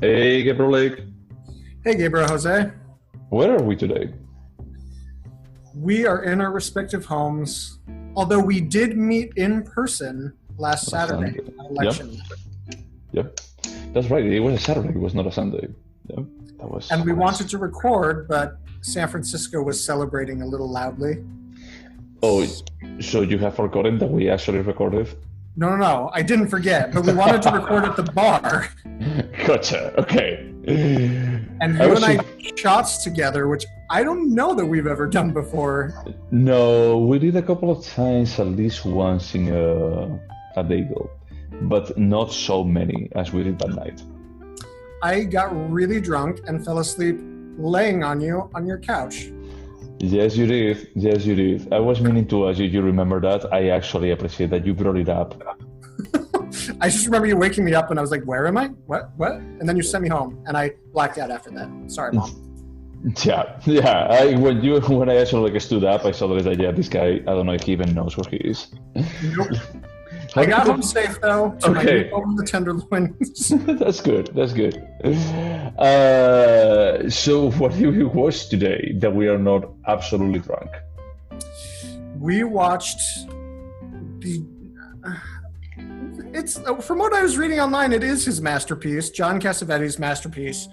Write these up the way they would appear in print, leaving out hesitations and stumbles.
Hey, Gabriel, Hey, Gabriel, Jose. where are we today? We are in our respective homes, although we did meet in person last Last Saturday Sunday. on Yep, election. yep. That's right. It was a Saturday. It was not a Sunday. Yep, that was And we nice. wanted to record, but San Francisco was celebrating a little loudly. Oh, so you have forgotten that we actually recorded? No, no, no, I didn't forget, but we wanted to record at the bar. Gotcha. Okay. And I you was and I su- did shots together, which I don't know that we've ever done before. No, we did a couple of times, at least once in a day ago, but not so many as we did that night. I got really drunk and fell asleep laying on you on your couch. Yes, you did. Yes, you did. I was meaning to ask you. You remember that? I actually appreciate that you brought it up. I just remember you waking me up and I was like, where am I? What? What? And then you sent me home and I blacked out after that. Sorry, Mom. Yeah, yeah. When I actually stood up, I saw that yeah, this guy. I don't know if he even knows where he is. Nope. How I did got you home safe though to my Okay, new home, the Tenderloins. that's good. That's good. So what did we watch today that we are not absolutely drunk? We watched the. It's from what I was reading online, it is his masterpiece, John Cassavetes' masterpiece,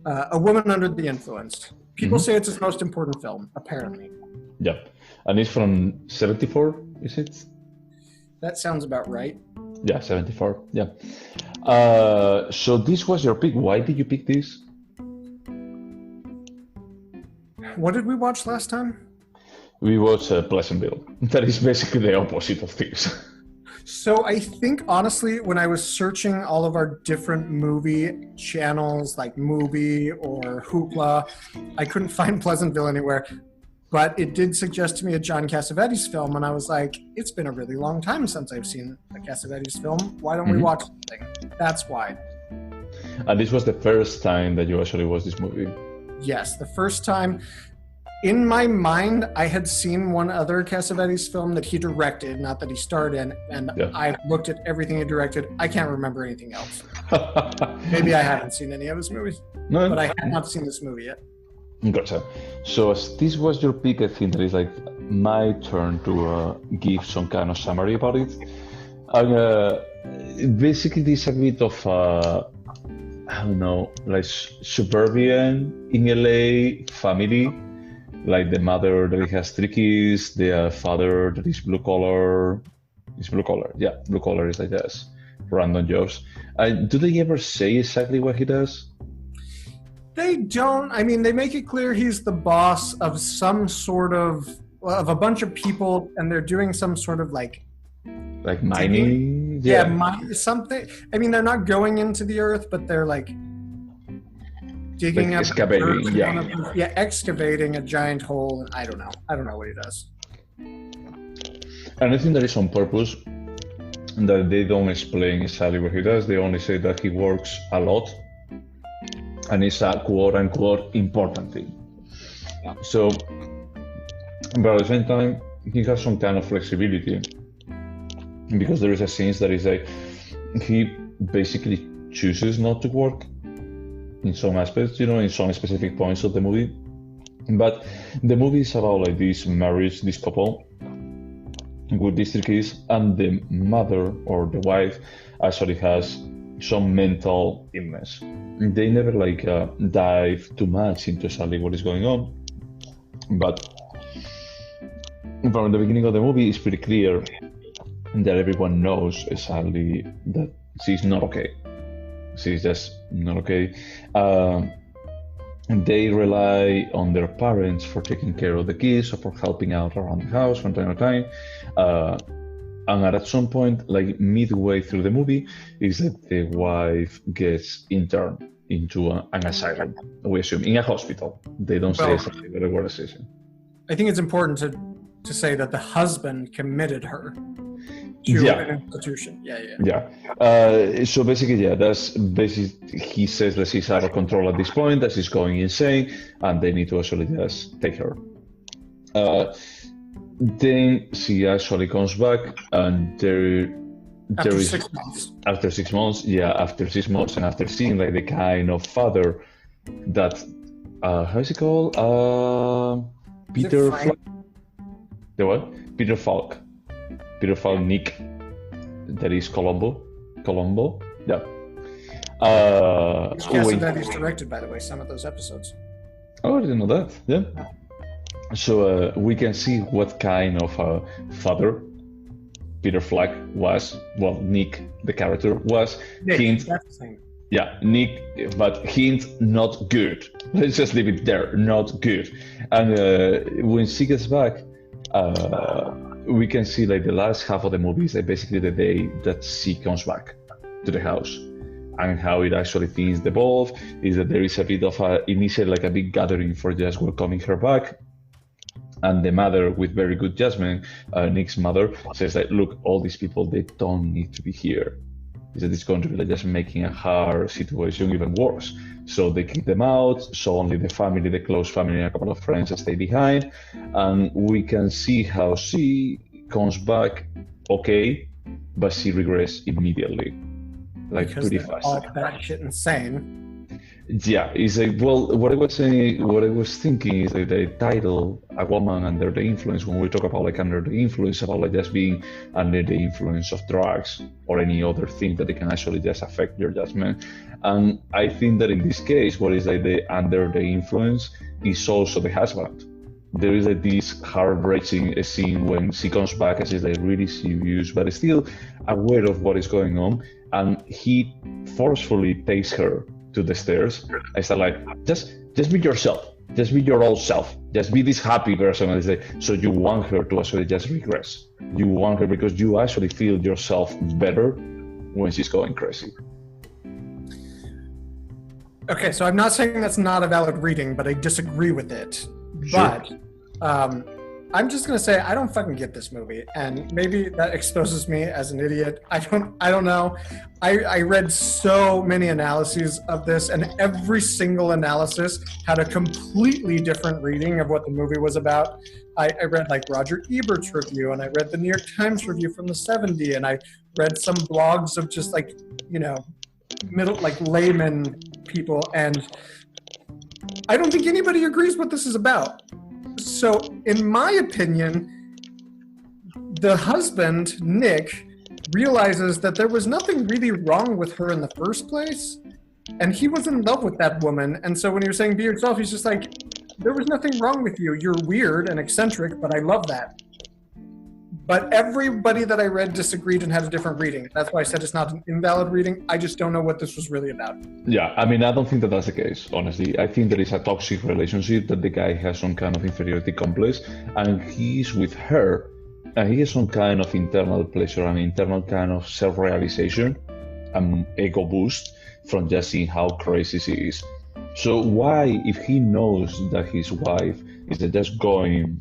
A Woman Under the Influence. People say it's his most important film, apparently. Yeah, and it's from '74. Is it? That sounds about right. Yeah, '74. Yeah. So this was your pick. Why did you pick this? What did we watch last time? We watched Pleasantville. That is basically the opposite of this. So I think honestly, when I was searching all of our different movie channels, like Movie or Hoopla, I couldn't find Pleasantville anywhere. But it did suggest to me a John Cassavetes film, and I was like, it's been a really long time since I've seen a Cassavetes film. Why don't we watch something? That's why. And this was the first time that you actually watched this movie. Yes, the first time in my mind, I had seen one other Cassavetes film that he directed, not that he starred in, and Yeah. I looked at everything he directed. I can't remember anything else. Maybe I haven't seen any of his movies, No, but I have not seen this movie yet. gotcha. So as this was your pick, I think that it's like my turn to give some kind of summary about it. Basically, this is a bit of I don't know, like suburban in LA family. Like the mother that has three kids, the father that is blue collar. It's blue collar, yeah, blue collar is I guess random jobs. Do they ever say exactly what he does? They don't. I mean, they make it clear he's the boss of some sort of a bunch of people, and they're doing some sort of like Like digging. mining? Yeah, Yeah, something. I mean, they're not going into the earth, but they're like digging like up excavating. earth, Yeah. yeah, excavating a giant hole. And I don't know. I don't know what he does. And I think that is on purpose. That they don't explain exactly what he does. They only say that he works a lot, and it's a quote unquote important thing. So, but at the same time, he has some kind of flexibility because there is a sense that is like he basically chooses not to work in some aspects, in some specific points of the movie. But the movie is about like this marriage, this couple with these three kids, and the mother or the wife actually has some mental illness. They never dive too much into exactly what is going on, but from the beginning of the movie, it's pretty clear that everyone knows exactly that she's not okay. She's just not okay. They rely on their parents for taking care of the kids or for helping out around the house from time to time. And at some point, like midway through the movie, is that the wife gets interned into an asylum. We assume in a hospital. They don't say Well, exactly what the word is. I think it's important to say that the husband committed her to Yeah. an institution. Yeah, yeah. Yeah. So basically, yeah, that's basically he says that she's out of control at this point, that she's going insane, and they need to actually just take her. Then she actually comes back, and After there is 6 months. after 6 months, yeah, after 6 months, and after seeing like the kind of father that how is it called? Is it Peter Frank? the what? Peter Falk Nick, that is Colombo, yeah. Cassavetes directed, by the way, some of those episodes. Oh, I didn't know that. Yeah. So we can see what kind of a father Peter Falk was. Well, Nick, the character, was. Nick, that's the thing. Yeah, Nick, but hint not good. Let's just leave it there, not good. And when she gets back, we can see like the last half of the movie is like basically the day that she comes back to the house, and how it actually things devolve is that there is a bit of a initial like a big gathering for just welcoming her back. And the mother, with very good judgment, Nick's mother, says like, look, all these people, they don't need to be here. Is that it's going to be like just making a hard situation even worse. So they kick them out, so only the family, the close family, and a couple of friends stay behind. And we can see how she comes back okay, but she regrets immediately. Like Because pretty they're fast. all batshit insane. Yeah, it's like, well, what I was thinking is that the title, A Woman Under the Influence, when we talk about like under the influence, about like just being under the influence of drugs or any other thing that they can actually just affect your judgment. And I think that in this case, what is like the under the influence is also the husband. There is like this heart-wrenching scene when she comes back and she's like really serious, but still aware of what is going on, and he forcefully takes her to the stairs. I said like, just be yourself, just be your old self, just be this happy person. And I say, so you want her to actually just regress. You want her because you actually feel yourself better when she's going crazy. Okay, so I'm not saying that's not a valid reading, but I disagree with it. Sure. But I'm just gonna say I don't fucking get this movie, and maybe that exposes me as an idiot. I don't know. I read so many analyses of this, and every single analysis had a completely different reading of what the movie was about. I read like Roger Ebert's review, and I read the New York Times review from the '70s, and I read some blogs of just like, you know, layman people, and I don't think anybody agrees what this is about. So, in my opinion, the husband, Nick, realizes that there was nothing really wrong with her in the first place, and he was in love with that woman. And so when he was saying be yourself, he's just like, there was nothing wrong with you. You're weird and eccentric, but I love that. But everybody that I read disagreed and had a different reading. That's why I said it's not an invalid reading. I just don't know what this was really about. Yeah, I mean, I don't think that that's the case, honestly. I think there is a toxic relationship, that the guy has some kind of inferiority complex, and he's with her, and he has some kind of internal pleasure, an internal kind of self-realization, and ego boost from just seeing how crazy she is. So why, if he knows that his wife is just going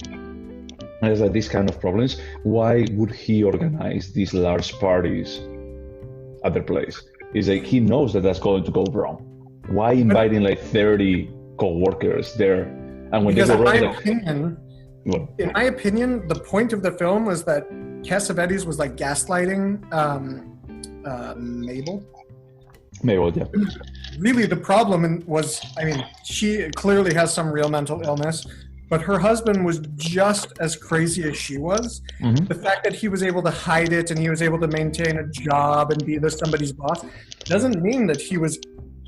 has like these kind of problems, why would he organize these large parties at their place? It's like he knows that that's going to go wrong. Why inviting like 30 co-workers there? And when because they go wrong, in my opinion, the point of the film was that Cassavetes was like gaslighting Mabel. Mabel, yeah. Really, the problem was, I mean, she clearly has some real mental illness, but her husband was just as crazy as she was. Mm-hmm. The fact that he was able to hide it and he was able to maintain a job and be somebody's boss doesn't mean that he was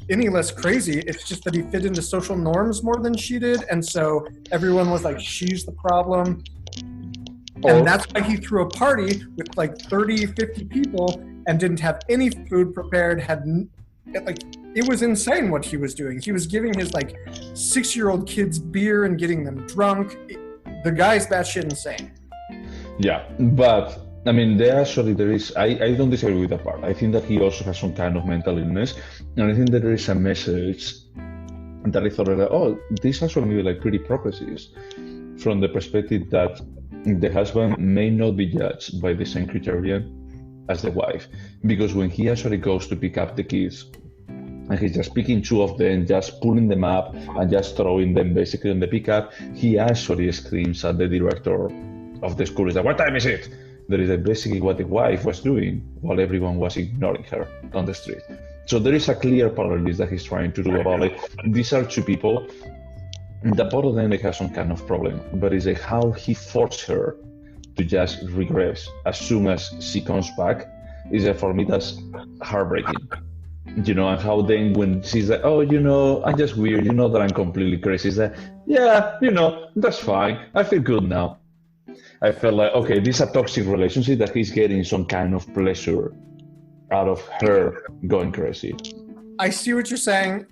any less crazy. It's just that he fit into social norms more than she did. And so everyone was like, she's the problem. And that's why he threw a party with like 30, 50 people and didn't have any food prepared, it was insane what he was doing. He was giving his like 6-year-old kids beer and getting them drunk. The guy's batshit insane. Yeah, but I mean, there is, I don't disagree with that part. I think that he also has some kind of mental illness, and I think that there is a message that I thought that, oh, this actually may be like pretty progressive from the perspective that the husband may not be judged by the same criterion as the wife, because when he actually goes to pick up the kids, and he's just picking 2 of them, just pulling them up and just throwing them basically on the pickup, he actually screams at the director of the school. He's like, what time is it? That is basically what the wife was doing while everyone was ignoring her on the street. So there is a clear parallel that he's trying to do about it. These are two people that both of them have some kind of problem, but it's like how he forced her to just regress as soon as she comes back. Is that for me that's heartbreaking. And how then when she's like, oh, I'm just weird, that I'm completely crazy. It's like, yeah, that's fine. I feel good now. I felt like, okay, this is a toxic relationship that he's getting some kind of pleasure out of her going crazy. I see what you're saying.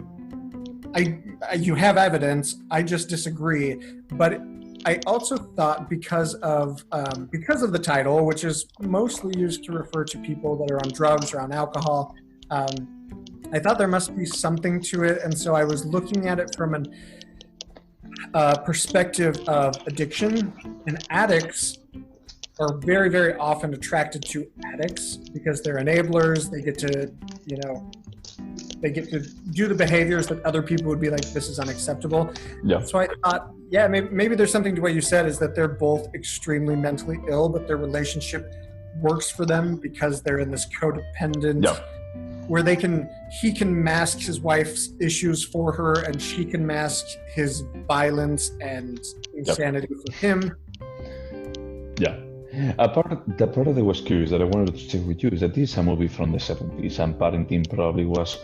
You have evidence. I just disagree. But I also thought because of the title, which is mostly used to refer to people that are on drugs or on alcohol, I thought there must be something to it, and so I was looking at it from a perspective of addiction. And addicts are very, very often attracted to addicts because they're enablers. They get to, they get to do the behaviors that other people would be like, this is unacceptable. Yeah. So I thought, yeah, maybe there's something to what you said, is that they're both extremely mentally ill, but their relationship works for them because they're in this codependent, where he can mask his wife's issues for her, and she can mask his violence and insanity for him. Yeah. The part that was curious that I wanted to share with you is that this is a movie from the 70s, and parenting probably was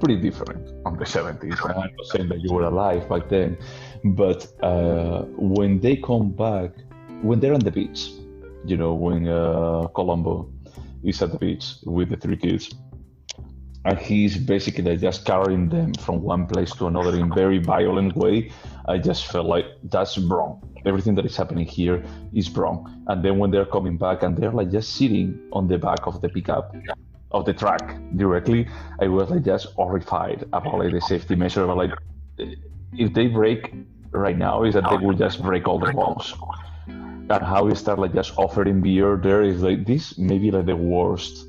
pretty different on the 70s. And I'm not saying that you were alive back then, but when they come back, when they're on the beach, when Columbo is at the beach with the 3 kids, and he's basically just carrying them from one place to another in very violent way, I just felt like that's wrong. Everything that is happening here is wrong. And then when they're coming back and they're like just sitting on the back of the pickup of the truck directly, I was like just horrified about like the safety measure. But like, if they break right now, is that they will just break all the bones. And how we start like just offering beer there is like this maybe like the worst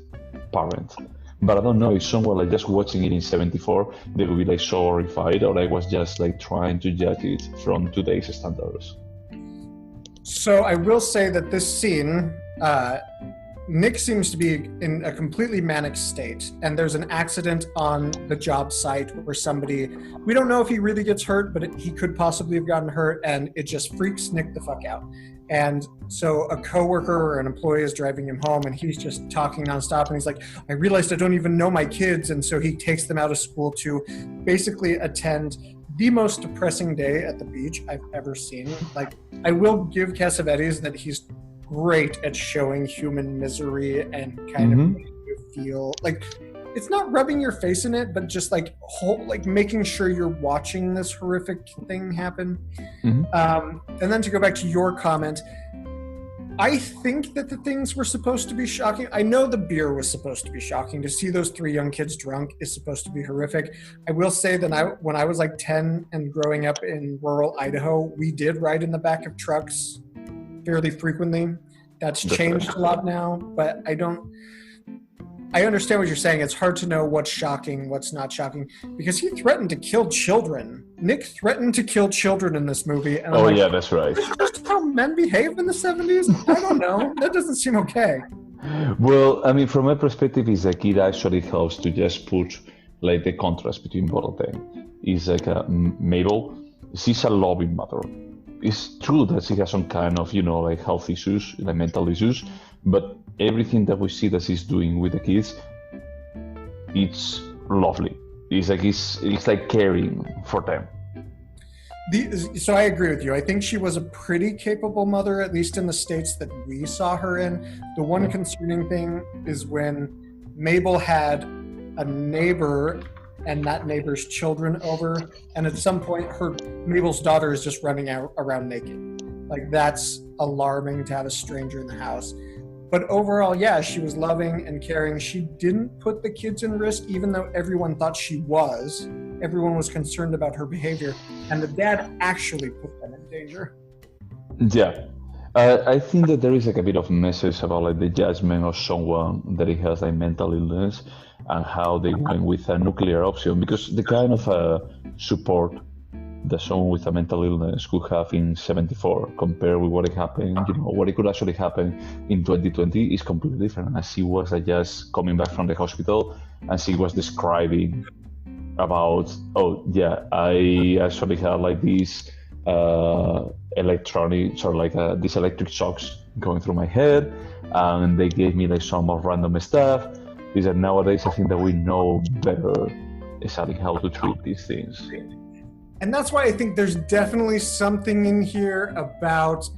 parent. But I don't know if someone like just watching it in 74, they would be like so horrified, or I was just like trying to judge it from today's standards. So I will say that this scene, Nick seems to be in a completely manic state, and there's an accident on the job site where we don't know if he really gets hurt, but he could possibly have gotten hurt, and it just freaks Nick the fuck out. And so a coworker or an employee is driving him home, and he's just talking nonstop, and he's like, I realized I don't even know my kids. And so he takes them out of school to basically attend the most depressing day at the beach I've ever seen. Like, I will give Cassavetes that he's great at showing human misery and kind of making you feel like it's not rubbing your face in it, but just like making sure you're watching this horrific thing happen. And then to go back to your comment, I think that the things were supposed to be shocking. I know the beer was supposed to be shocking. To see those 3 young kids drunk is supposed to be horrific. I will say that when I was like 10 and growing up in rural Idaho, we did ride in the back of trucks fairly frequently. That's changed a lot now, but I understand what you're saying. It's hard to know what's shocking, what's not shocking, because he threatened to kill children. Nick threatened to kill children in this movie. And yeah, that's right. Is this just how men behaved in the 70s? I don't know. That doesn't seem okay. Well, I mean, from my perspective, is like it actually helps to just put like the contrast between both of them. It's like Mabel, she's a loving mother. It's true that she has some kind of, like health issues, like mental issues, but everything that we see that she's doing with the kids, it's lovely. It's like caring for them. So I agree with you. I think she was a pretty capable mother, at least in the states that we saw her in. The one concerning thing is when Mabel had a neighbor and that neighbor's children over, and at some point Mabel's daughter is just running around naked. Like, that's alarming to have a stranger in the house. But overall, yeah, she was loving and caring. She didn't put the kids in risk, even though everyone thought she was. Everyone was concerned about her behavior, and the dad actually put them in danger. Yeah. I think that there is like a bit of message about like the judgment of someone that he has like mental illness and how they went with a nuclear option, because the kind of support that someone with a mental illness could have in 74 compared with what it happened, what it could actually happen in 2020 is completely different. And she was just coming back from the hospital, and she was describing about, oh yeah, I actually had like these electronic, sort of like these electric shocks going through my head, and they gave me like some more random stuff. Is that nowadays I think that we know better exactly how to treat these things. And that's why I think there's definitely something in here about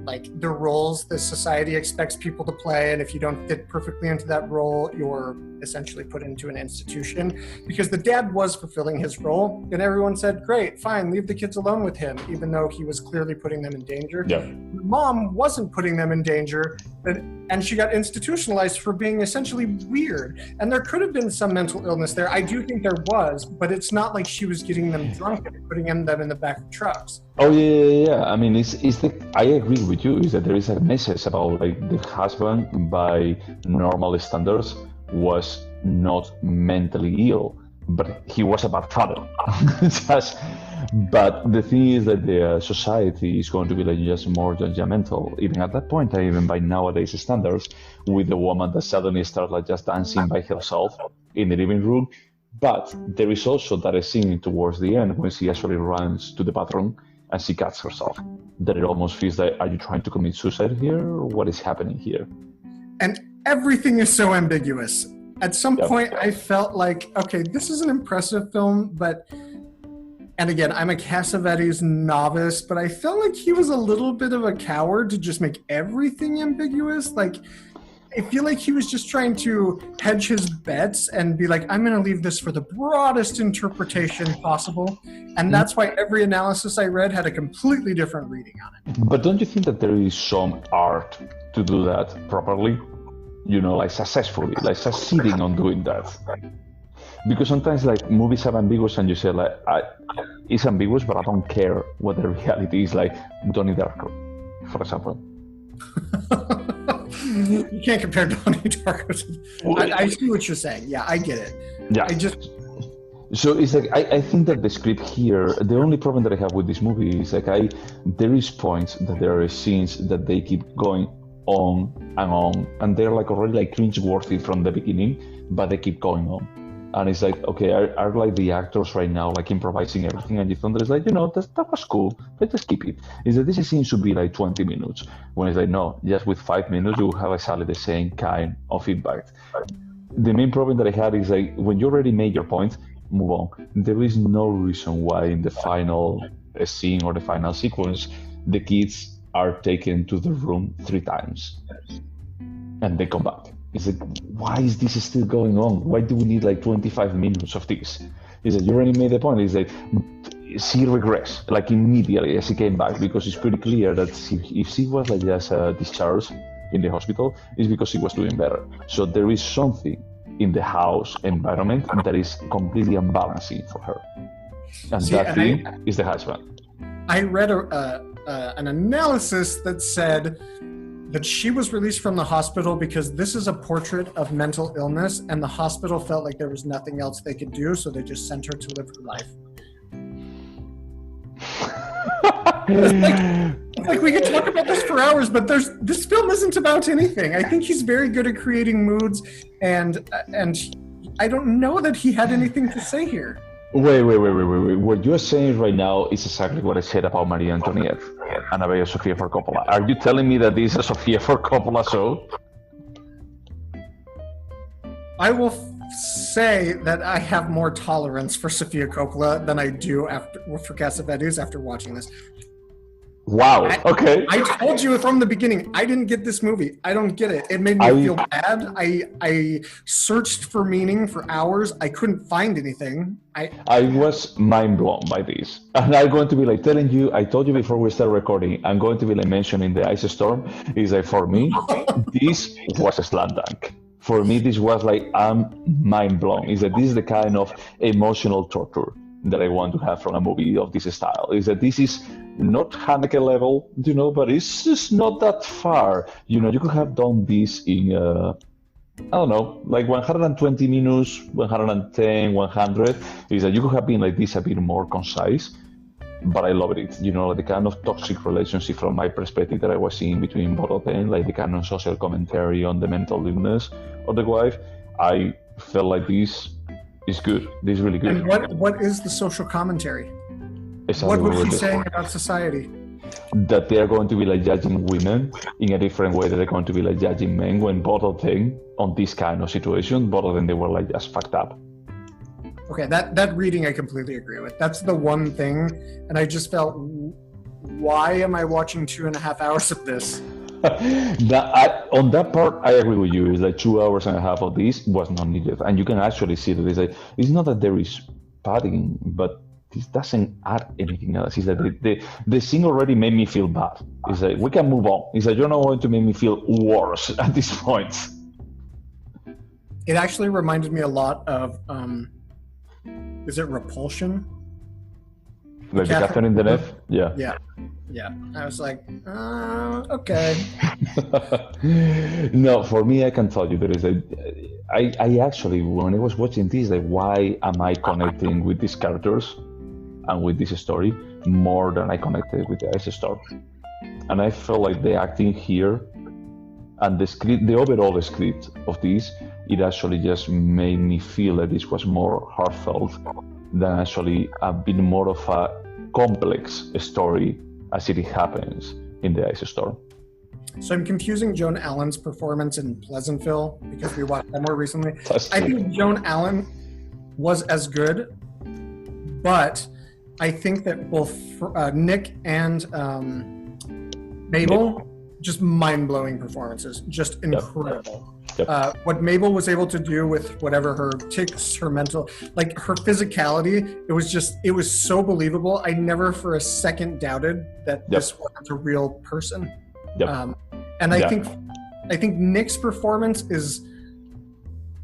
like the roles the society expects people to play, and if you don't fit perfectly into that role, you're essentially put into an institution. Because the dad was fulfilling his role, and everyone said, great, fine, leave the kids alone with him, even though he was clearly putting them in danger. Yeah. The mom wasn't putting them in danger, and she got institutionalized for being essentially weird. And there could have been some mental illness there. I do think there was, but it's not like she was getting them drunk and putting them in the back of trucks. Oh yeah. I mean, I agree with you. Is that there is a message about like the husband, by normal standards, was not mentally ill, but he was a bad father. But the thing is that the society is going to be like just more judgmental, even at that point, even by nowadays standards, with the woman that suddenly starts like just dancing by herself in the living room. But there is also that scene towards the end when she actually runs to the bathroom and she cuts herself. That it almost feels like, are you trying to commit suicide here, or what is happening here? And everything is so ambiguous. At some point, I felt like, okay, this is an impressive film, but, and again, I'm a Cassavetes novice, but I felt like he was a little bit of a coward to just make everything ambiguous. Like, I feel like he was just trying to hedge his bets and be like, I'm going to leave this for the broadest interpretation possible. And that's why every analysis I read had a completely different reading on it. But don't you think that there is some art to do that properly? Like successfully, like succeeding on doing that. Because sometimes like movies are ambiguous and you say like, it's ambiguous, but I don't care what the reality is. Like Donnie Darko, for example. You can't compare Donnie Darko to... I see what you're saying. Yeah, I get it. Yeah. So it's like, I think that the script here, the only problem that I have with this movie is like, there is points that there are scenes that they keep going on, and they're like already like cringe-worthy from the beginning, but they keep going on. And it's like, okay, are like the actors right now like improvising everything, and you think there's like, that was cool, let's just keep it. Is that this scene should be like 20 minutes, when it's like, no, just with 5 minutes you have exactly the same kind of impact. The main problem that I had is like, when you already made your point, move on. There is no reason why in the final scene or the final sequence, the kids are taken to the room 3 times and they come back. It's like, why is this still going on? Why do we need like 25 minutes of this? Is that you already made the point? Is that she regressed like immediately as she came back, because it's pretty clear that if she was like just discharged in the hospital, it's because she was doing better. So there is something in the house environment that is completely unbalancing for her, and that thing is the husband. I read an analysis that said that she was released from the hospital because this is a portrait of mental illness, and the hospital felt like there was nothing else they could do, so they just sent her to live her life. It's like we could talk about this for hours, but this film isn't about anything. I think he's very good at creating moods, and I don't know that he had anything to say here. Wait. What you're saying right now is exactly what I said about Marie Antoinette and about Sofia for Coppola. Are you telling me that this is a Sofia for Coppola show? I will say that I have more tolerance for Sofia Coppola than I do for Cassavetes after watching this. Wow. Okay. I told you from the beginning, I didn't get this movie. I don't get it. It made me feel bad. I searched for meaning for hours. I couldn't find anything. I was mind blown by this. And I'm going to be like telling you, I told you before we start recording, I'm going to be like mentioning the Ice Storm. Is like, for me, this was a slam dunk. For me, this was like, I'm mind blown. Is that this is the kind of emotional torture that I want to have from a movie of this style. Is that this is not Haneke level, but it's just not that far. You could have done this in, I don't know, like 120 minutes, 110, 100. Is that you could have been like this a bit more concise. but I loved it. You know, like the kind of toxic relationship from my perspective that I was seeing between both of them, like the kind of social commentary on the mental illness of the wife. I felt like this is good. This is really good. And what is the social commentary? Exactly What was she saying about society? That they are going to be like judging women in a different way that they're going to be like judging men, when both of them on this kind of situation, both of them, they were like just fucked up. Okay, that reading I completely agree with. That's the one thing, and I just felt, why am I watching 2.5 hours of this? On that part, I agree with you. It's like 2 hours and a half of this was not needed, and you can actually see that it's not that there is padding, but this doesn't add anything else. It's like the scene already made me feel bad. It's like, we can move on. It's like, you're not going to make me feel worse at this point. It actually reminded me a lot of, is it Repulsion? Like the Catherine Deneuve? Yeah. Yeah. I was like, okay. No, for me, I can tell you there is I actually, when I was watching this, like, why am I connecting with these characters and with this story more than I connected with the Ice Storm? And I felt like the acting here and the script, the overall script of this, it actually just made me feel that this was more heartfelt than actually a bit more of a complex story as it happens in the Ice Storm. So I'm confusing Joan Allen's performance in Pleasantville, because we watched that more recently. I think Joan Allen was as good, but I think that both Nick and Mabel, just mind-blowing performances, just incredible. Yep. What Mabel was able to do with whatever her tics, her mental, like her physicality, it was so believable. I never for a second doubted that this was a real person. Yep. And I think Nick's performance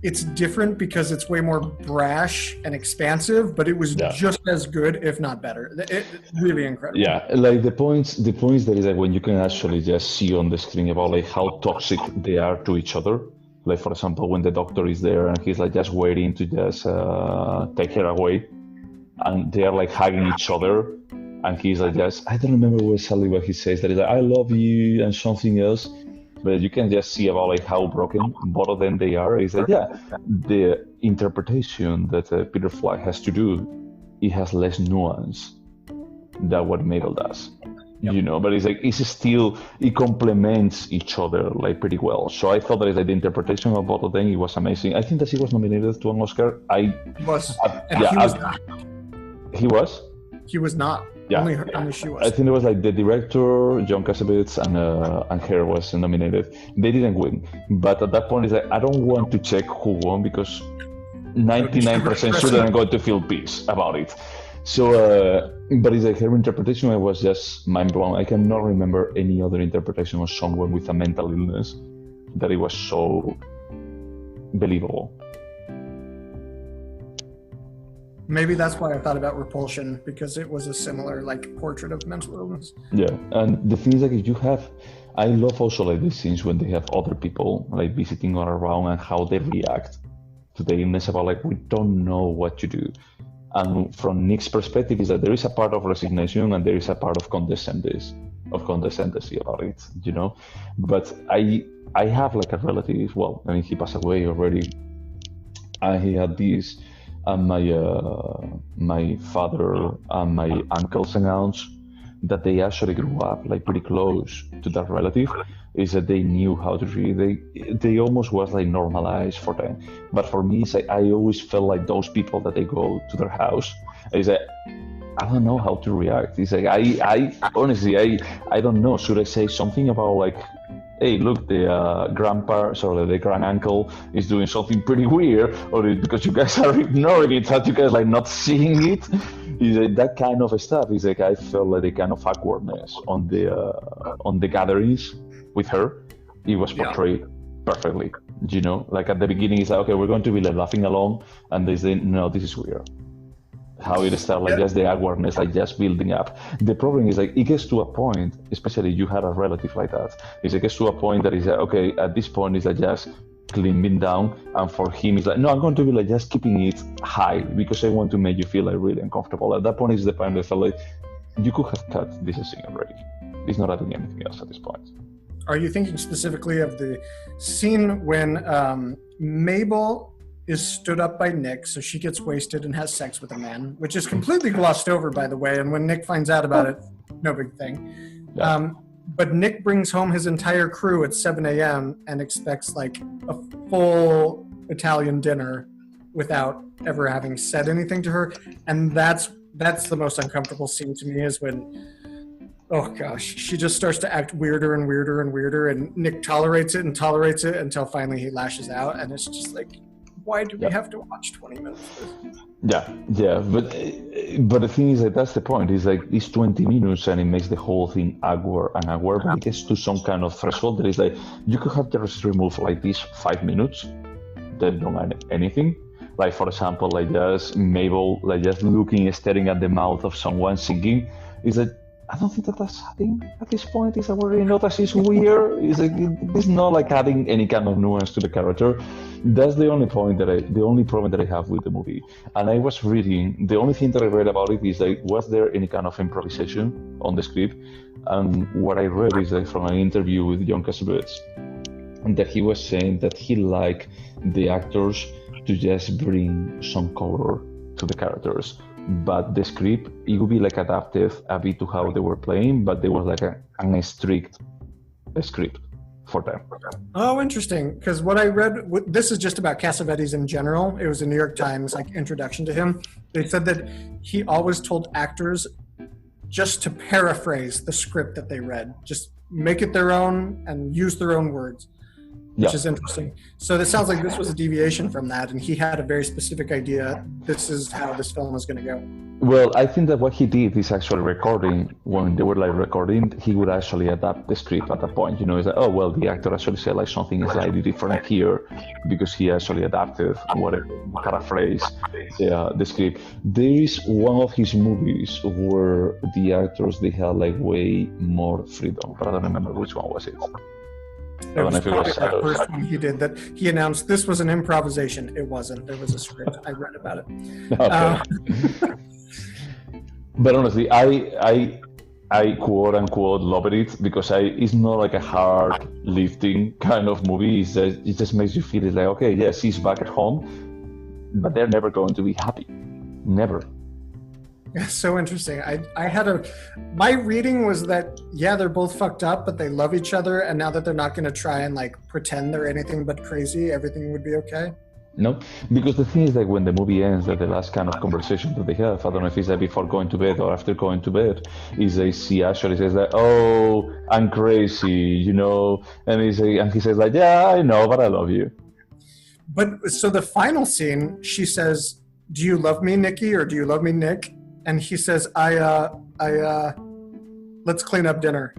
it's different because it's way more brash and expansive, but it was just as good, if not better. Really incredible. Yeah, like the points that is like when you can actually just see on the screen about like how toxic they are to each other. Like, for example, when the doctor is there and he's like just waiting to just take her away, and they are like hugging each other, and he's like just, I don't remember exactly what he says, that is like, I love you and something else, but you can just see about like how broken both of them they are. Is like, the interpretation that Peter Flagg has to do, it has less nuance than what Mabel does. You know, but it complements each other like pretty well. So I thought that the interpretation of both of them, it was amazing. I think that he was nominated to an Oscar. He was not. He was? He was not. Yeah. Only she was. I think it was like the director, John Cassavetes, and her was nominated. They didn't win. But at that point, it's like, I don't want to check who won, because 99% sure that I'm going to feel peace about it. So, but it's like her interpretation, it was just mind blowing. I cannot remember any other interpretation of someone with a mental illness that it was so believable. Maybe that's why I thought about Repulsion, because it was a similar like portrait of mental illness. Yeah, and the thing is, like, if you have, I love also like these scenes when they have other people like visiting or around and how they react to the illness, about like, we don't know what to do. And from Nick's perspective is that there is a part of resignation and there is a part of condescendency about it, you know. But I have like a relative, well, I mean, he passed away already, and he had this, and my father and my uncles and aunts, that they actually grew up like pretty close to that relative, is that they knew how to treat. They almost was like normalized for them. But for me, it's like, I always felt like those people that they go to their house, is that I don't know how to react. It's like I honestly I don't know. Should I say something about like, hey, look, the the grand uncle is doing something pretty weird, or because you guys are ignoring it, that you guys like not seeing it? Is like that kind of stuff. Is like, I felt like the kind of awkwardness on the gatherings with her, it was portrayed perfectly. You know, like at the beginning, it's like, okay, we're going to be like laughing along, and they say, no, this is weird. How it started, like just the awkwardness, like just building up. The problem is like, it gets to a point, especially you had a relative like that, it gets to a point that is like, okay, at this point it's like just climbing down, and for him it's like, no, I'm going to be like just keeping it high because I want to make you feel like really uncomfortable. At that point is the point I felt like, you could have cut this scene already. It's not adding anything else at this point. Are you thinking specifically of the scene when Mabel is stood up by Nick, so she gets wasted and has sex with a man, which is completely glossed over, by the way, and when Nick finds out about it, no big thing. Yeah. But Nick brings home his entire crew at 7 a.m. and expects like a full Italian dinner without ever having said anything to her, and that's the most uncomfortable scene to me, is when, oh gosh, she just starts to act weirder and weirder and weirder, and Nick tolerates it until finally he lashes out, and it's just like, why do we have to watch 20 minutes of this? Yeah, but the thing is that that's the point. It's like it's 20 minutes and it makes the whole thing awkward, but it gets to some kind of threshold that is like you could have just removed like these 5 minutes that don't add anything. Like for example, like just Mabel like just looking, staring at the mouth of someone singing. Is like, I don't think that's adding at this point. Is I already know that she's weird. It's not like adding any kind of nuance to the character. That's the only problem that I have with the movie. And I was reading, the only thing that I read about it is like, was there any kind of improvisation on the script? And what I read is like from an interview with John Cassavetes, that he was saying that he liked the actors to just bring some color to the characters. But the script, it would be like adapted a bit to how they were playing, but there was like a strict script for them. Oh, interesting. Because what I read, this is just about Cassavetes in general. It was a New York Times like introduction to him. They said that he always told actors just to paraphrase the script that they read, just make it their own and use their own words, which is interesting. So it sounds like this was a deviation from that, and he had a very specific idea. This is how this film is going to go. Well, I think that what he did is actually recording, when they were like recording, he would actually adapt the script at that point. You know, it's like, oh, well, the actor actually said like something slightly different here because he actually adapted whatever, paraphrase the script. There is one of his movies where the actors, they had like way more freedom, but I don't remember which one was it. It was probably the first one he did that he announced this was an improvisation. It wasn't. There was a script. I read about it. Okay. But honestly, I quote unquote love it because it's not like a hard lifting kind of movie. It just makes you feel like, okay, yes, he's back at home, but they're never going to be happy. Never. It's so interesting. My reading was that, yeah, they're both fucked up, but they love each other. And now that they're not going to try and like pretend they're anything but crazy, everything would be okay. No, because the thing is that when the movie ends, that the last kind of conversation that they have, I don't know if it's that before going to bed or after going to bed, is he actually says that, oh, I'm crazy, you know, and he says like, yeah, I know, but I love you. But so the final scene, she says, do you love me, Nikki, or do you love me, Nick? And he says, let's clean up dinner.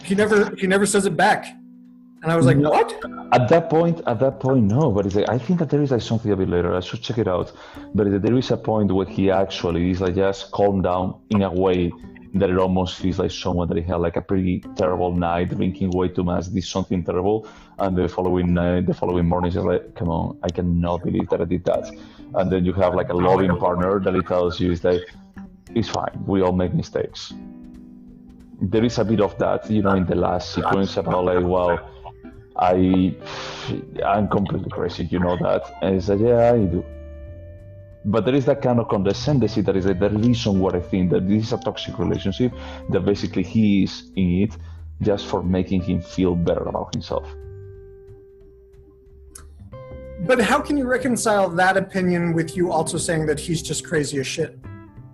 He never says it back. And I was like, no. What? At that point, no. But it's like, I think that there is like something a bit later. I should check it out. But there is a point where he actually is like just calmed down in a way that it almost feels like someone that he had like a pretty terrible night, drinking way too much, did something terrible, and the following morning, he's like, come on, I cannot believe that I did that. And then you have like a loving partner that he tells you is like, it's fine, we all make mistakes. There is a bit of that, you know, in the last sequence about like, well, I'm completely crazy, you know that? And it's like, yeah, I do. But there is that kind of condescendency that is like the reason why I think that this is a toxic relationship, that basically he is in it just for making him feel better about himself. But how can you reconcile that opinion with you also saying that he's just crazy as shit?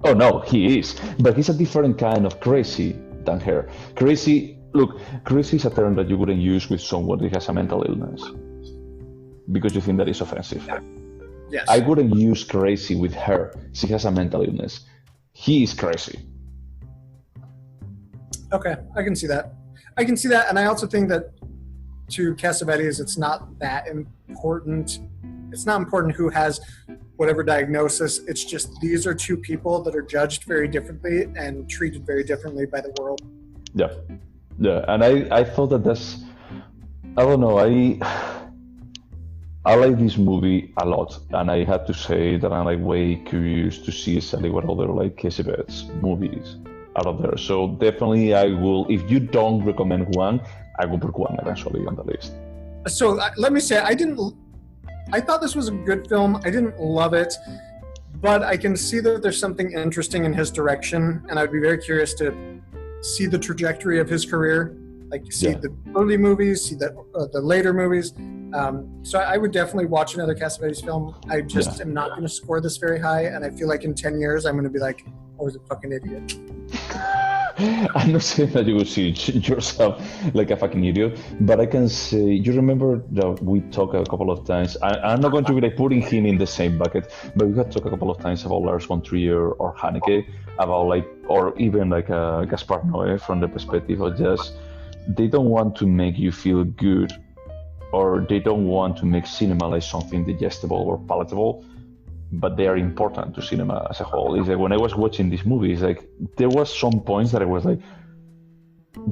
Oh no, he is. But he's a different kind of crazy than her. Crazy is a term that you wouldn't use with someone who has a mental illness because you think that is offensive. Yeah. Yes. I wouldn't use crazy with her. She has a mental illness. He is crazy. Okay, I can see that. And I also think that to Cassavetes, it's not that important. It's not important who has whatever diagnosis. It's just these are two people that are judged very differently and treated very differently by the world. Yeah. And I thought that's, I don't know, I like this movie a lot, and I have to say that I'm like way curious to see exactly what other like Cassavetes movies are out there. So definitely, I will. If you don't recommend one, I will put one eventually on the list. So let me say, I thought this was a good film. I didn't love it, but I can see that there's something interesting in his direction, and I'd be very curious to see the trajectory of his career, like see the early movies, see the later movies. So I would definitely watch another Cassavetes film. I just am not going to score this very high, and I feel like in 10 years I'm going to be like, I was a fucking idiot. I'm not saying that you will see yourself like a fucking idiot, but I can say, you remember that we talked a couple of times, I'm not going to be like putting him in the same bucket, but we had talked a couple of times about Lars von Trier or Haneke, about like, or even like Gaspar Noé from the perspective of just, they don't want to make you feel good, or they don't want to make cinema like something digestible or palatable, but they are important to cinema as a whole. It's like when I was watching this movie, it's like there was some points that I was like,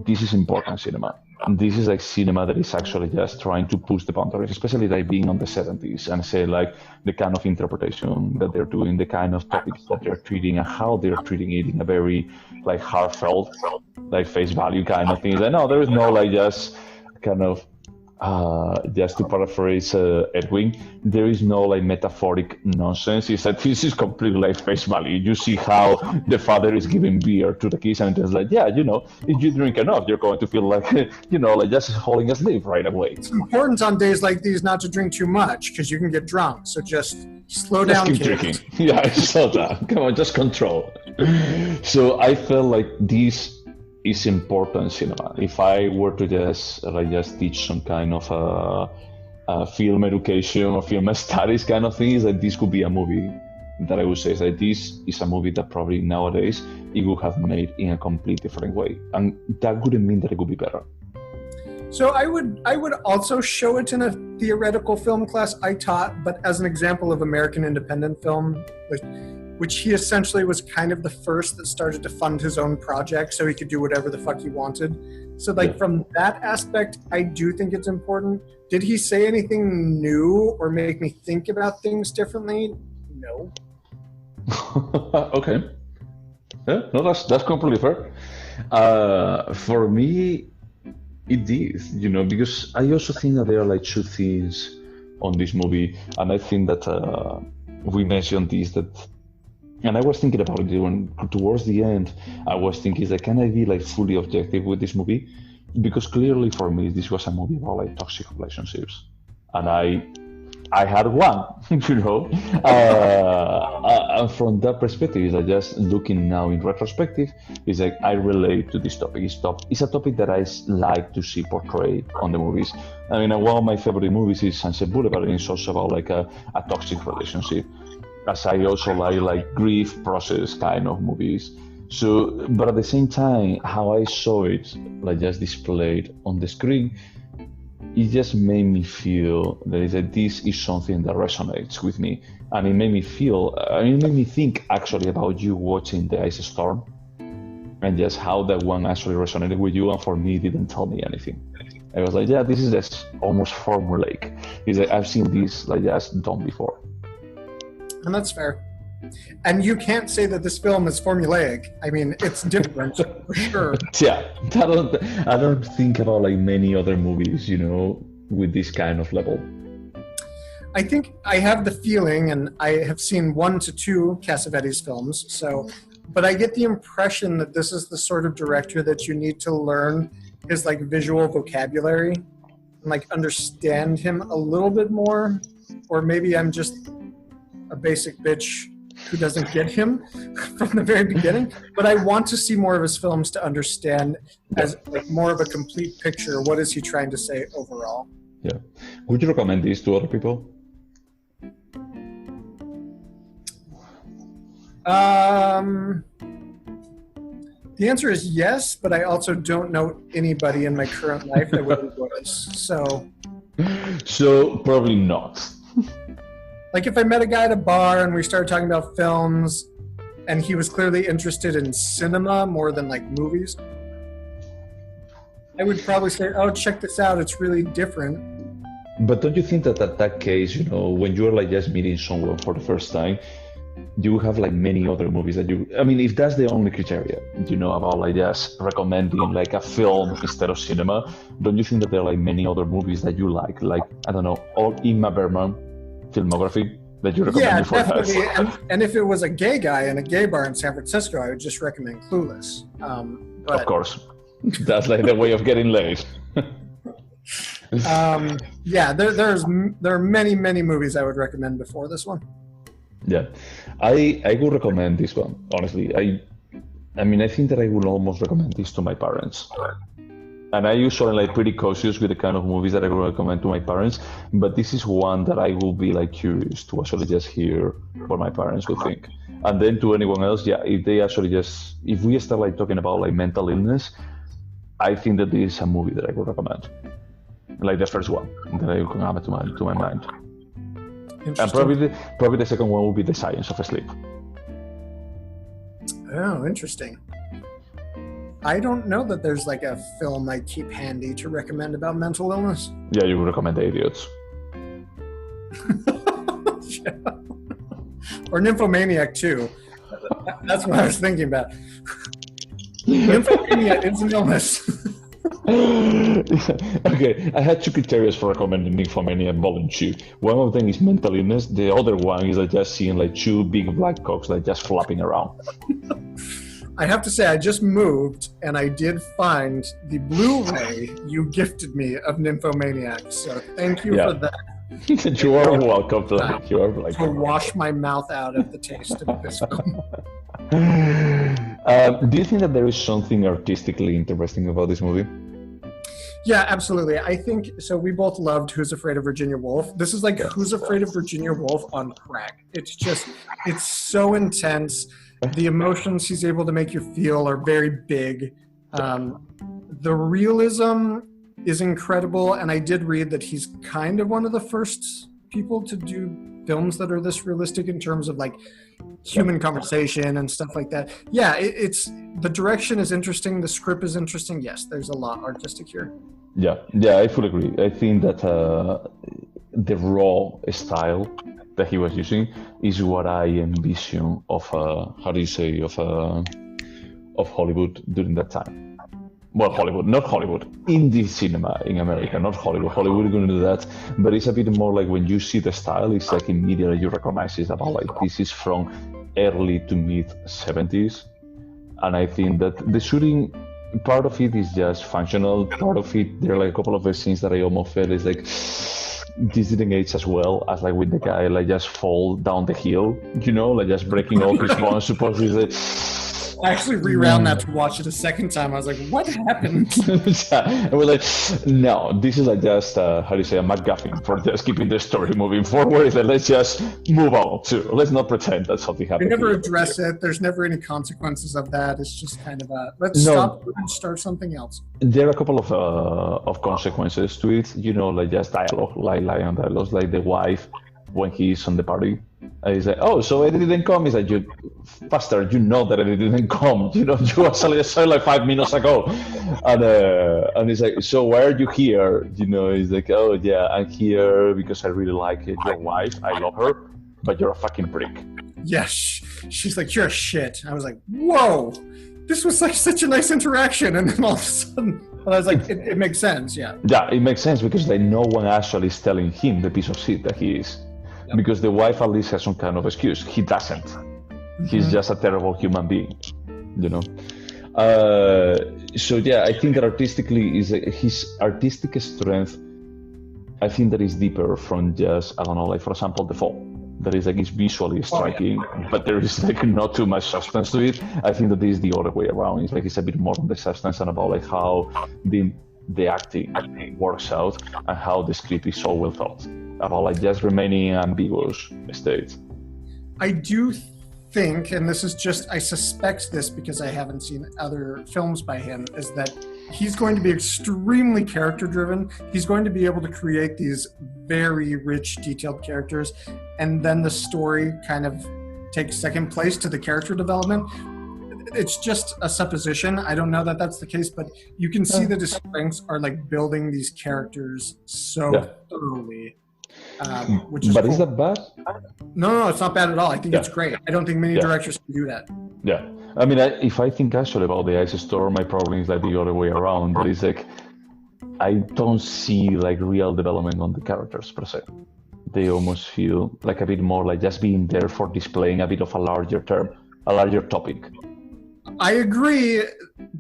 this is important cinema. And this is like cinema that is actually just trying to push the boundaries, especially like being on the 70s, and say like the kind of interpretation that they're doing, the kind of topics that they're treating, and how they're treating it in a very like heartfelt, like face value kind of thing. Like, no, there is no like just kind of just to paraphrase Edwin, there is no like metaphoric nonsense. It's like this is completely like face value. You see how the father is giving beer to the kids, and it's like, yeah, you know, if you drink enough, you're going to feel like, you know, like just falling asleep right away. It's important on days like these not to drink too much because you can get drunk. So just slow down. Just keep drinking. Yeah, I saw that. Come on, just control. So I felt like this is important cinema. If I were to just teach some kind of film education or film studies kind of things, that this could be a movie that I would say is that this is a movie that probably nowadays it would have made in a complete different way, and that wouldn't mean that it would be better. So I would also show it in a theoretical film class I taught, but as an example of American independent film, which he essentially was kind of the first that started to fund his own project so he could do whatever the fuck he wanted. So like from that aspect, I do think it's important. Did he say anything new or make me think about things differently? No. Okay. Yeah, no, that's completely fair. For me, it is, you know, because I also think that there are like two things on this movie, and I think that we mentioned this, that, and I was thinking about it when towards the end, I was thinking, like, can I be like fully objective with this movie? Because clearly for me, this was a movie about like toxic relationships, and I had one, you know. And from that perspective, I just looking now in retrospective, is like I relate to this topic. It's a topic that I like to see portrayed on the movies. I mean, one of my favorite movies is Sunset Boulevard, and it's also about like a toxic relationship. As I also like grief process kind of movies. So, but at the same time, how I saw it, like just displayed on the screen, it just made me feel that this is something that resonates with me, and it made me feel, it made me think actually about you watching The Ice Storm, and just how that one actually resonated with you, and for me, it didn't tell me anything. I was like, yeah, this is just almost formulaic. It's like I've seen this like just done before. And that's fair. And you can't say that this film is formulaic. I mean, it's different for sure. Yeah, I don't think about like many other movies, you know, with this kind of level. I think I have the feeling, and I have seen 1 to 2 Cassavetes films, but I get the impression that this is the sort of director that you need to learn his like visual vocabulary and like understand him a little bit more, or maybe I'm just a basic bitch who doesn't get him from the very beginning, but I want to see more of his films to understand as like more of a complete picture. What is he trying to say overall? Yeah. Would you recommend these to other people? The answer is yes, but I also don't know anybody in my current life that would enjoy this. So probably not. Like if I met a guy at a bar and we started talking about films and he was clearly interested in cinema more than like movies, I would probably say, oh, check this out. It's really different. But don't you think that at that case, when you're like just meeting someone for the first time, you have like many other movies that I mean, if that's the only criteria, about like just recommending like a film instead of cinema, don't you think that there are like many other movies that you like, I don't know, all Ingmar Bergman filmography that you recommend before that? Yeah, definitely. And if it was a gay guy in a gay bar in San Francisco, I would just recommend Clueless. But, of course, that's like the way of getting laid. Yeah, there are many movies I would recommend before this one. Yeah, I would recommend this one, honestly. I mean, I think that I would almost recommend this to my parents. And I usually like pretty cautious with the kind of movies that I would recommend to my parents, but this is one that I will be like curious to actually just hear what my parents would think. And then to anyone else, yeah, if they actually if we start like talking about like mental illness, I think that this is a movie that I would recommend. Like the first one that I can have to my mind. And probably the second one will be The Science of Sleep. Oh, interesting. I don't know that there's like a film I keep handy to recommend about mental illness. Yeah, you would recommend The Idiots. Or Nymphomaniac too. That's what I was thinking about. Nymphomania is an illness. Okay, I had two criteria for recommending Nymphomania Volume 2. One of them is mental illness. The other one is just seeing like two big black cocks like just flopping around. I have to say, I just moved and I did find the Blu-ray you gifted me of Nymphomaniac. So thank you for that. You are welcome. To wash my mouth out of the taste of this film. Do you think that there is something artistically interesting about this movie? Yeah, absolutely. I think so. We both loved Who's Afraid of Virginia Woolf. This is like Who's Afraid of Virginia Woolf on crack. It's so intense. The emotions he's able to make you feel are very big. The realism is incredible, and I did read that he's kind of one of the first people to do films that are this realistic in terms of like human conversation and stuff like that. Yeah, it's the direction is interesting, the script is interesting. Yes, there's a lot artistic here. Yeah, I fully agree. I think that the raw style that he was using is what I envision of Hollywood during that time. Well, Hollywood, not Hollywood, indie cinema in America, not Hollywood. Hollywood is going to do that, but it's a bit more like when you see the style, it's like immediately you recognize it's about like this is from early to mid 70s. And I think that the shooting, part of it is just functional, part of it, there are like a couple of scenes that I almost felt is like, this didn't age as well as like with the guy like just fall down the hill, like just breaking all his bones supposedly. I actually rewound that to watch it a second time. I was like, what happened? And we're like, no, this is like just, a MacGuffin for just keeping the story moving forward. Let's just move on to, let's not pretend that something happened. We never address it. There's never any consequences of that. It's just kind of stop and start something else. There are a couple of consequences to it, like just dialogue, like line dialogues, like the wife when he's on the party. He's like, oh, so Eddie didn't come? He's like, you bastard, you know that Eddie didn't come. You actually saw like 5 minutes ago. And he's like, so why are you here? He's like, oh, yeah, I'm here because I really like your wife. I love her, but you're a fucking prick. Yes. She's like, you're a shit. I was like, whoa, this was like such a nice interaction. And then all of a sudden, I was like, it makes sense, yeah. Yeah, it makes sense because like no one actually is telling him the piece of shit that he is. Yep. Because the wife at least has some kind of excuse. He doesn't. Mm-hmm. He's just a terrible human being, So yeah, I think that artistically is his artistic strength. I think that is deeper from just, I don't know, like for example, The Fall. That is like it's visually striking, but there is like not too much substance to it. I think that this is the other way around. It's like it's a bit more on the substance and about like how the acting works out and how the script is so well thought about like just remaining in ambiguous state. I do think, and this is just, I suspect this because I haven't seen other films by him, is that he's going to be extremely character driven. He's going to be able to create these very rich, detailed characters, and then the story kind of takes second place to the character development. it's just a supposition. I don't know that that's the case, but you can see that his strengths are like building these characters so thoroughly, which is But cool. is that bad? No, it's not bad at all. I think it's great. I don't think many directors can do that. Yeah, I mean, if I think actually about the Ice Storm, my problem is like the other way around. But it's like I don't see like real development on the characters per se. They almost feel like a bit more like just being there for displaying a bit of a larger term, a larger topic. I agree,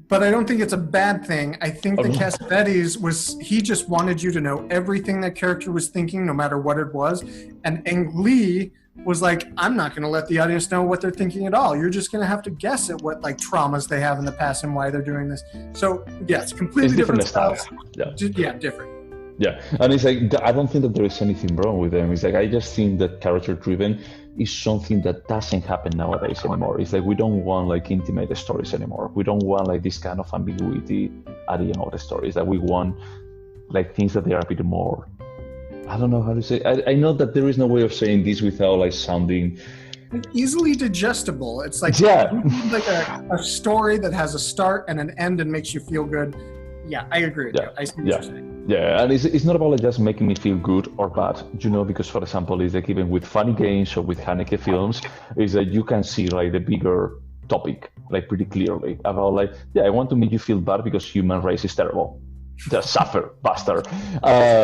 but I don't think it's a bad thing. I think that Cassavetes he just wanted you to know everything that character was thinking, no matter what it was. And Ang Lee was like, I'm not going to let the audience know what they're thinking at all. You're just going to have to guess at what like traumas they have in the past and why they're doing this. So yes, completely different styles. Yeah, different. Yeah, and it's like, I don't think that there is anything wrong with them. It's like, I just think that character-driven is something that doesn't happen nowadays anymore. It's like, we don't want like intimate stories anymore. We don't want like this kind of ambiguity at the end of the stories. That we want like things that they are a bit more, I don't know how to say. I know that there is no way of saying this without like sounding easily digestible. It's like, like a story that has a start and an end and makes you feel good. Yeah, I agree with you. I see what you're saying. Yeah, and it's not about like just making me feel good or bad, because for example, it's like even with funny games or with Haneke films, is that you can see like the bigger topic like pretty clearly about like, I want to make you feel bad because human race is terrible. Just suffer, bastard,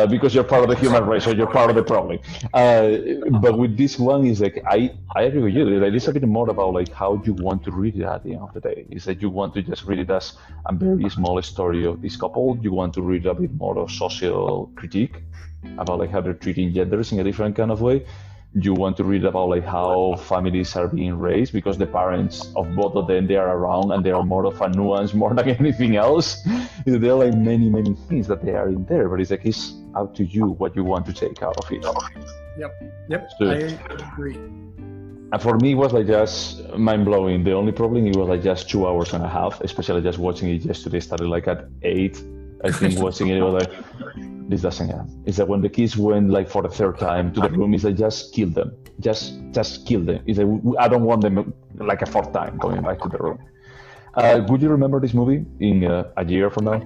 because you're part of the human race or you're part of the problem. But with this one, is like I agree with you. Like, it's a bit more about like how you want to read it at the end of the day. Is that you want to just read it as a very small story of this couple. You want to read a bit more of social critique about like how they're treating genders in a different kind of way. You want to read about like how families are being raised because the parents of both of them, they are around and they are more of a nuance more than anything else. There are like many things that they are in there, but it's like it's up to you what you want to take out of it. Yep, so, I agree. And for me, it was like just mind-blowing. The only problem, it was like just 2 hours and a half, especially just watching it yesterday. Started like at 8, I think, watching it. It was like, this doesn't end. It's like when the kids went like for the third time to the room, it's like just kill them. Just kill them. It's like, I don't want them like a fourth time going back to the room. Would you remember this movie in a year from now?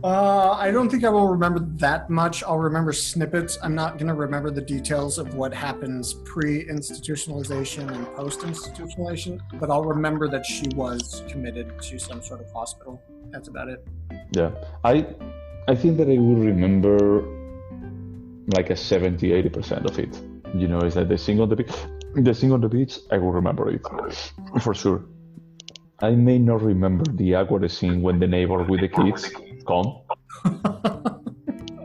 I don't think I will remember that much. I'll remember snippets. I'm not going to remember the details of what happens pre-institutionalization and post-institutionalization, but I'll remember that she was committed to some sort of hospital. That's about it. Yeah. I think that I will remember like a 70-80% of it. It's like the scene on the beach, I will remember it for sure. I may not remember the awkward scene when the neighbor with the kids come,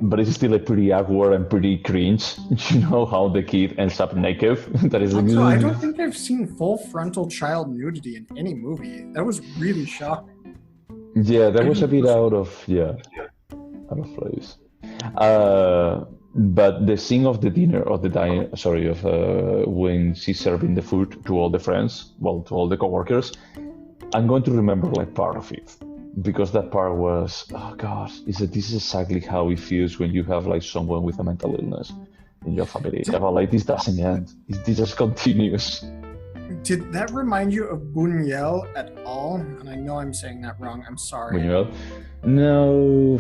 but it's still a pretty awkward and pretty cringe. How the kid ends up naked. That is. Also, I don't think I've seen full frontal child nudity in any movie. That was really shocking. Yeah, that was a bit out of place. But the scene of the dinner, when she's serving the food to all the friends, to all the coworkers, I'm going to remember like part of it, because that part was, oh God, this is exactly how it feels when you have like someone with a mental illness in your family. About like this doesn't end, this just continues. Did that remind you of Buñuel at all? And I know I'm saying that wrong. I'm sorry. Buñuel? No,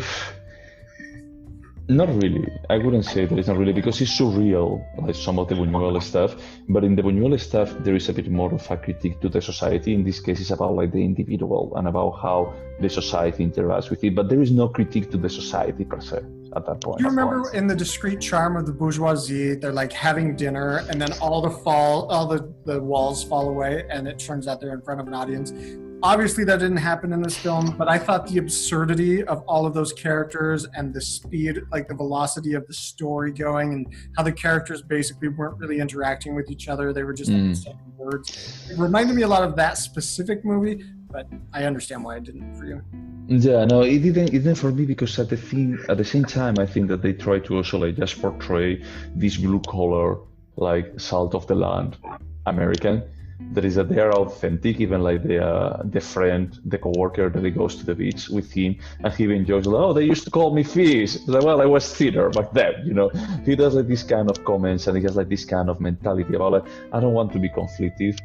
not really. I wouldn't say that it's not really, because it's surreal, like some of the Buñuel stuff. But in the Buñuel stuff, there is a bit more of a critique to the society. In this case, it's about like the individual and about how the society interacts with it. But there is no critique to the society per se at that point. You remember in The Discreet Charm of the Bourgeoisie, they're like having dinner, and then all the walls fall away, and it turns out they're in front of an audience. Obviously, that didn't happen in this film, but I thought the absurdity of all of those characters and the speed, like the velocity of the story going, and how the characters basically weren't really interacting with each other. They were just saying words. It reminded me a lot of that specific movie, but I understand why it didn't for you. Yeah, no, it didn't for me, because at the same time, I think that they try to also like just portray this blue collar, like salt of the land American. That is that they are authentic, even like the friend, the coworker that he goes to the beach with him, and he even jokes like, oh, they used to call me fish. Like, well, I was thinner back then, He does like this kind of comments, and he has like this kind of mentality about like, I don't want to be conflictive,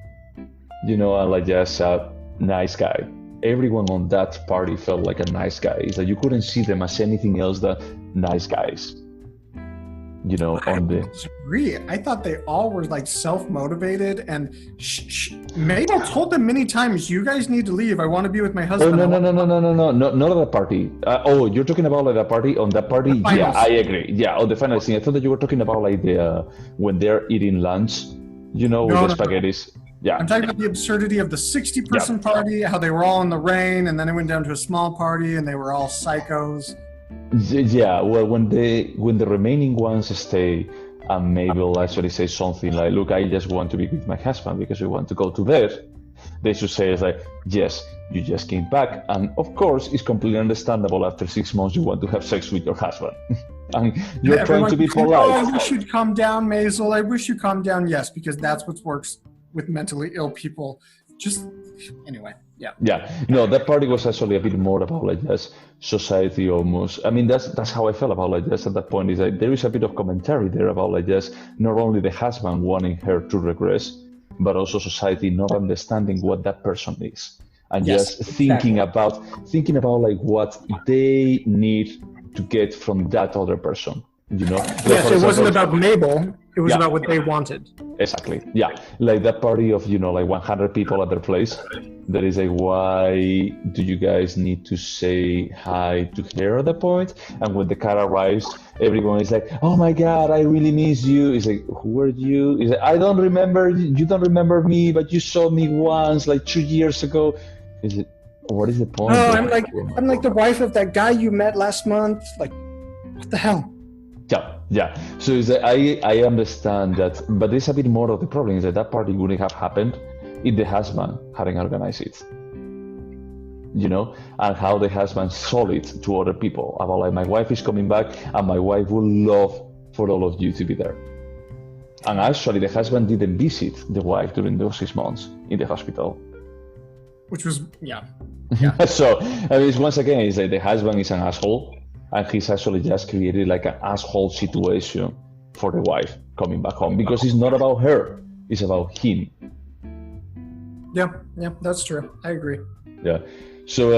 and like just a nice guy. Everyone on that party felt like a nice guy. It's like you couldn't see them as anything else than nice guys. I disagree. I thought they all were like self-motivated, and Mabel told them many times, "You guys need to leave. I want to be with my husband." Oh no, not at the party. You're talking about like the party on that party? Yeah, I agree. Yeah, on the final scene. I thought that you were talking about like the when they're eating lunch, with the spaghettis. Yeah. I'm talking about the absurdity of the 60-person party, how they were all in the rain, and then it went down to a small party, and they were all psychos. Yeah, well, when the remaining ones stay, and Mabel actually says something like, "Look, I just want to be with my husband because we want to go to bed," they should say it's like, "Yes, you just came back, and of course, it's completely understandable. After 6 months, you want to have sex with your husband, and you're trying to be polite." "Oh, I wish you'd calm down, Maisel. I wish you calm down." Yes, because that's what works with mentally ill people. Just anyway. Yeah. Yeah. No, that party was actually a bit more about like just society almost. I mean, that's how I felt about like just at that point is that there is a bit of commentary there about like just not only the husband wanting her to regress, but also society not understanding what that person is. And just thinking about like what they need to get from that other person. Yes, it wasn't about Mabel. It was about what they wanted. Exactly. Yeah. Like that party of, like 100 people at their place. That is like, why do you guys need to say hi to her at that point? And when the car arrives, everyone is like, "Oh my God, I really miss you." It's like, "Who are you?" It's like, "I don't remember. You don't remember me, but you saw me once, like 2 years ago." Is it? What is the point? Oh, I'm like the wife of that guy you met last month. Like, what the hell? Yeah. So it's like, I understand that, but there's a bit more of the problem is that party wouldn't have happened if the husband hadn't organized it. And how the husband sold it to other people about like, my wife is coming back and my wife would love for all of you to be there. And actually the husband didn't visit the wife during those 6 months in the hospital. Which was, yeah. So, it's once again, it's like the husband is an asshole. And he's actually just created like an asshole situation for the wife coming back home because it's not about her, it's about him. Yeah, that's true. I agree. Yeah. So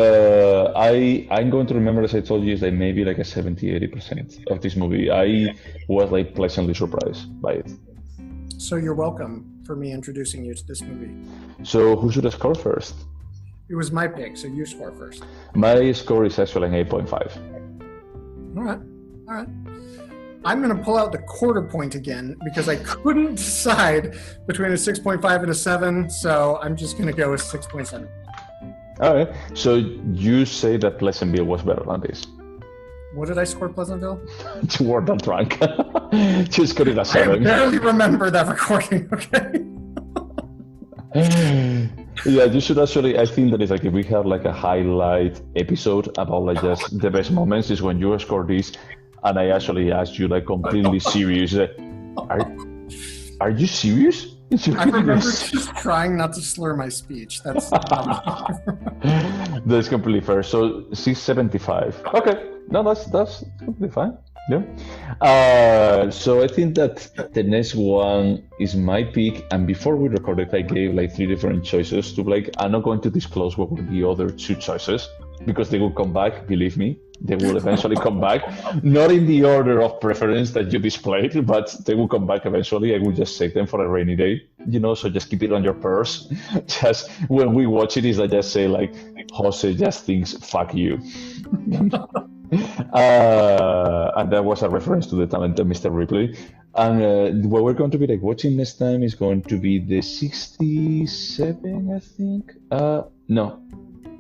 I'm going to remember, as I told you, is like maybe like a 70-80% of this movie. I was like pleasantly surprised by it. So you're welcome for me introducing you to this movie. So who should I score first? It was my pick, so you score first. My score is actually an 8.5. All right. I'm going to pull out the quarter point again because I couldn't decide between a 6.5 and a 7, so I'm just going to go with 6.7. All right. So you say that Pleasantville was better than this. What did I score Pleasantville? You were not drunk. Just got it a 7. I barely remember that recording, okay? Yeah, you should actually, I think that is like if we have like a highlight episode about like just the best moments is when you score this and I actually asked you like completely serious, are you serious? I remember just trying not to slur my speech. That's That's completely fair. So 675. Okay, no, that's completely fine. Yeah. So I think that the next one is my pick. And before we recorded, I gave like 3 different choices to Blake. I'm not going to disclose what were the other 2 choices because they will come back. Believe me, they will eventually come back. Not in the order of preference that you displayed, but they will come back eventually. I will just save them for a rainy day, so just keep it on your purse. Just when we watch it, is I just say like, Jose just thinks, "Fuck you." And that was a reference to the talented Mr. Ripley. And what we're going to be like watching next time is going to be the 67, I think. No,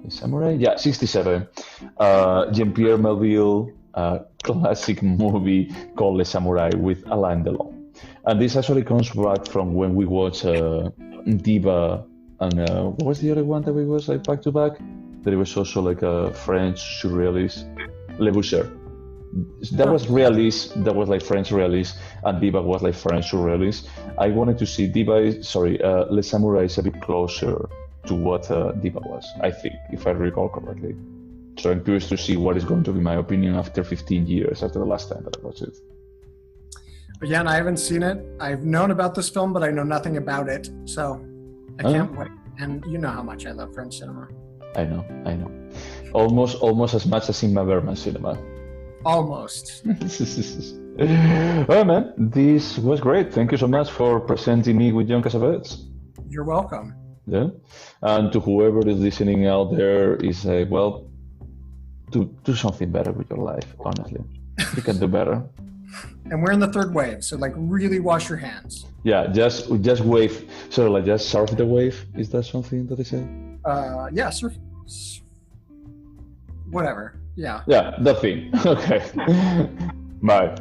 the Samurai. Yeah, 67. Jean-Pierre Melville classic movie called Le Samurai with Alain Delon. And this actually comes back from when we watched Diva and what was the other one that we watched like back to back? That it was also like a French surrealist. Le Boucher. That was realist, that was like French realist, and Diva was like French surrealist. I wanted to see Le Samurai is a bit closer to what Diva was, I think, if I recall correctly. So I'm curious to see what is going to be my opinion after 15 years, after the last time that I watched it. But yeah, and I haven't seen it. I've known about this film, but I know nothing about it. So I can't wait. And you know how much I love French cinema. I know. Almost as much as in my Berman cinema. Almost. Well, man, this was great. Thank you so much for presenting me with John Cassavetes. You're welcome. Yeah, and to whoever is listening out there, is well, do something better with your life. Honestly, you can do better. And we're in the third wave, so like really wash your hands. Yeah, just wave. So like just surf the wave. Is that something that they say? Yeah, surf. Whatever. Yeah. Yeah, the thing. Okay. Bye.